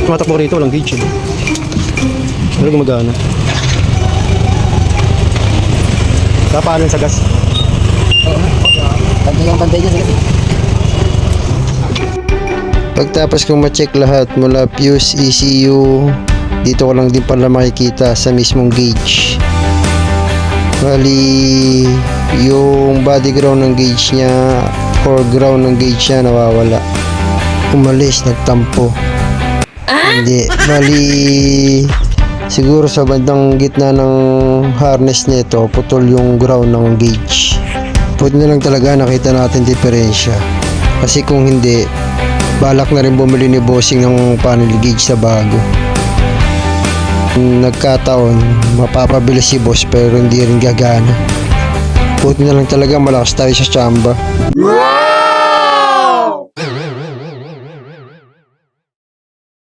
Tumatakbo rito, walang gauge. Pero gumagana. Kapalan sa gas. Pantay dyan sa gas. Pagtapos kong ma-check lahat mula fuse, ECU, dito ko lang din pala makikita sa mismong gauge. Bali, yung body ground ng gauge niya or ground ng gauge niya nawawala. Umalis, nagtampo. Hindi, bali, siguro sa bandang gitna ng harness nito, putol yung ground ng gauge. Pwede na lang talaga nakita natin diferensya. Kasi kung hindi, balak na rin bumili ni bossing ng panel gauge sa bago. Nagkataon, mapapabilis si boss pero hindi rin gagana. Buti na lang talaga malakas tayo sa tsamba.